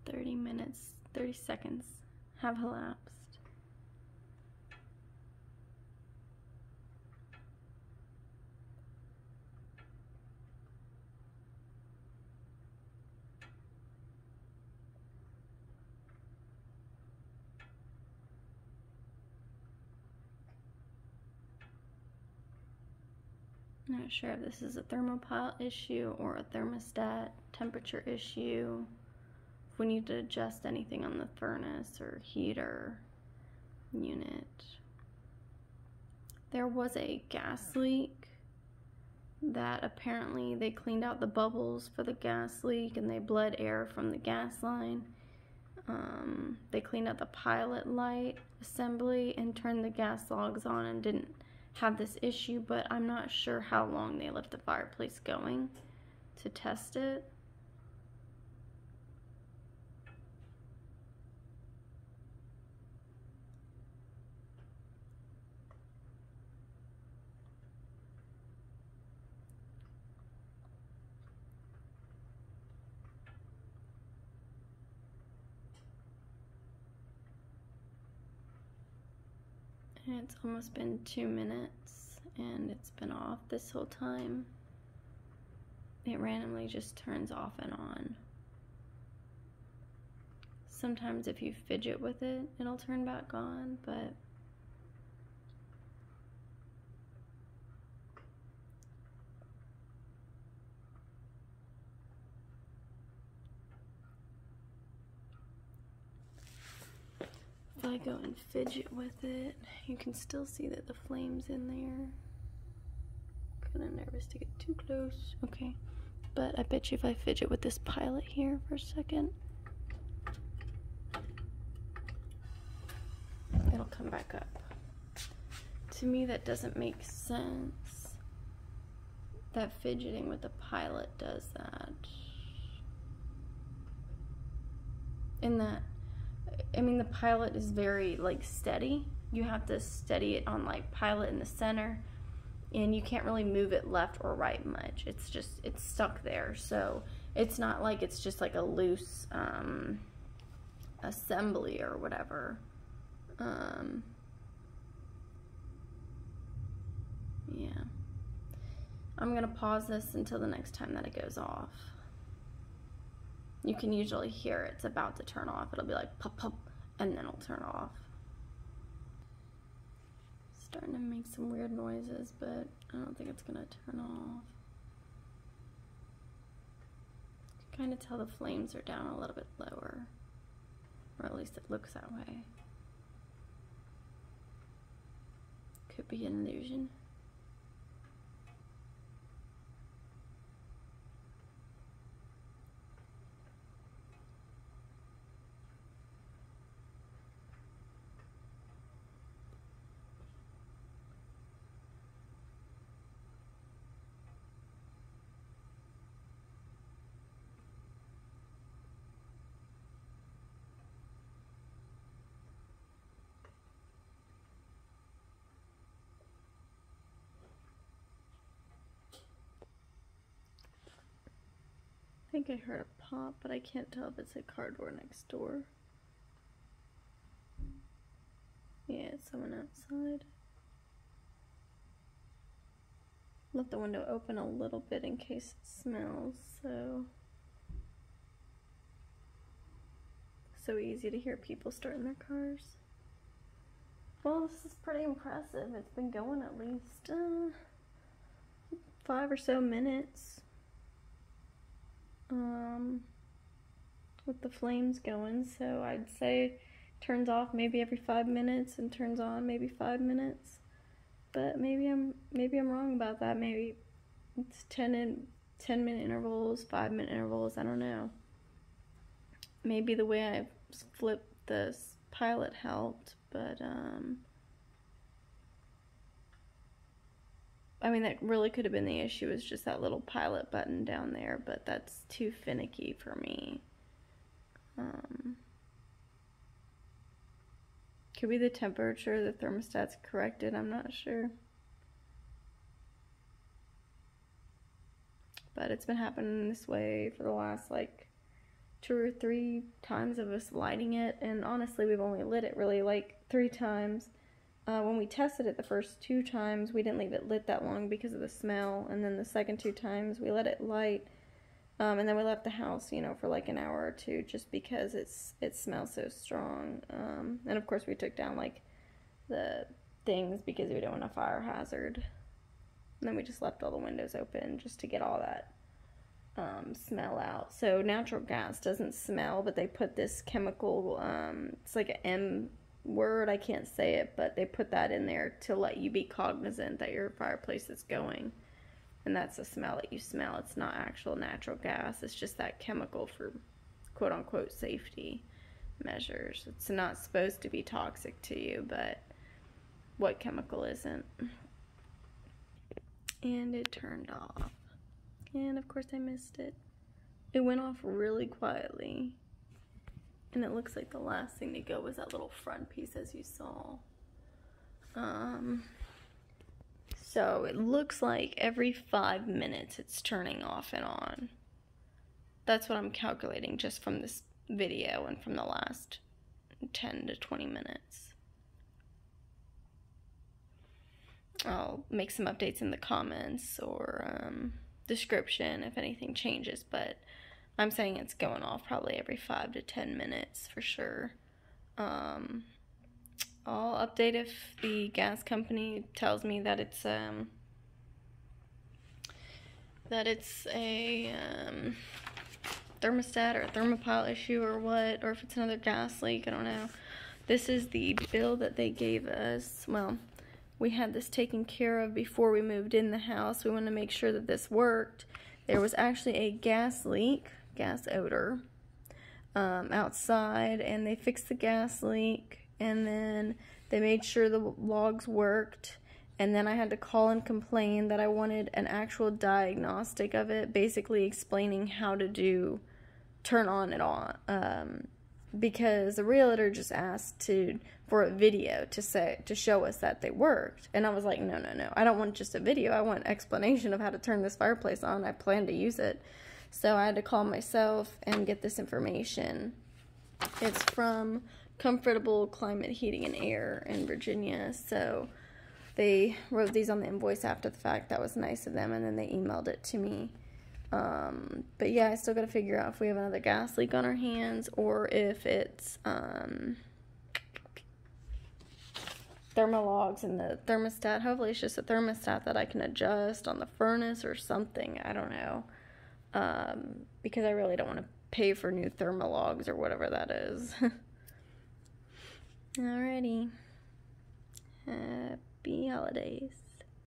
30 minutes, 30 seconds have elapsed. I'm not sure if this is a thermopile issue or a thermostat temperature issue. If we need to adjust anything on the furnace or heater unit. There was a gas leak that apparently they cleaned out the bubbles for the gas leak and they bled air from the gas line. They cleaned out the pilot light assembly and turned the gas logs on and didn't have this issue, but I'm not sure how long they left the fireplace going to test it. And it's almost been 2 minutes and it's been off this whole time. It randomly just turns off and on. Sometimes if you fidget with it, it'll turn back on, but if I go and fidget with it, you can still see that the flame's in there. Kind of nervous to get too close. Okay, but I bet you if I fidget with this pilot here for a second, it'll come back up. To me, that doesn't make sense. That fidgeting with the pilot does that. In that, I mean, the pilot is very like steady. You have to steady it on like pilot in the center, and you can't really move it left or right much. It's just, it's stuck there. So it's not like it's just like a loose assembly or whatever. Yeah. I'm gonna pause this until the next time that it goes off. You can usually hear it's about to turn off. It'll be like pop, pop, and then it'll turn off. Starting to make some weird noises, but I don't think it's gonna turn off. You can kind of tell the flames are down a little bit lower, or at least it looks that way. Could be an illusion. I think I heard a pop, but I can't tell if it's a car door next door. Yeah, it's someone outside. Left the window open a little bit in case it smells, so easy to hear people starting their cars. Well, this is pretty impressive. It's been going at least 5 or so minutes. With the flames going, so I'd say turns off maybe every 5 minutes and turns on maybe 5 minutes. But maybe I'm wrong about that. Maybe it's 10-minute intervals, 5-minute intervals. I don't know. Maybe the way I flipped this pilot helped, but I mean, that really could have been the issue, is just that little pilot button down there, but that's too finicky for me. Could be the temperature, the thermostat's corrected, I'm not sure. But it's been happening this way for the last like 2 or 3 times of us lighting it, and honestly we've only lit it really like 3 times. When we tested it the first 2 times, we didn't leave it lit that long because of the smell, and then the second 2 times we let it light, and then we left the house, you know, for like an hour or 2 just because it smells so strong. And of course we took down like the things because we don't want a fire hazard. And then we just left all the windows open just to get all that smell out. So natural gas doesn't smell, but they put this chemical, it's like an M word, I can't say it, but they put that in there to let you be cognizant that your fireplace is going. And that's the smell that you smell. It's not actual natural gas. It's just that chemical for quote-unquote safety measures. It's not supposed to be toxic to you, but what chemical isn't? And it turned off. And of course I missed it. It went off really quietly. And it looks like the last thing to go was that little front piece, as you saw. So it looks like every 5 minutes it's turning off and on. That's what I'm calculating just from this video and from the last 10 to 20 minutes. I'll make some updates in the comments or description if anything changes, but I'm saying it's going off probably every 5 to 10 minutes for sure. I'll update if the gas company tells me that it's a thermostat or a thermopile issue or what, or if it's another gas leak. I don't know. This is the bill that they gave us. Well, we had this taken care of before we moved in the house. We wanted to make sure that this worked. There was actually a gas leak, gas odor, outside, and they fixed the gas leak, and then they made sure the logs worked, and then I had to call and complain that I wanted an actual diagnostic of it, basically explaining how to turn on and on, because the realtor just asked for a video to show us that they worked. And I was like, no, I don't want just a video. I want explanation of how to turn this fireplace on. I plan to use it. So I had to call myself and get this information. It's from Comfortable Climate Heating and Air in Virginia. So they wrote these on the invoice after the fact. That was nice of them. And then they emailed it to me. But yeah, I still got to figure out if we have another gas leak on our hands or if it's thermalogs in the thermostat. Hopefully it's just a thermostat that I can adjust on the furnace or something. I don't know. Because I really don't want to pay for new thermalogs or whatever that is. Alrighty. Happy holidays.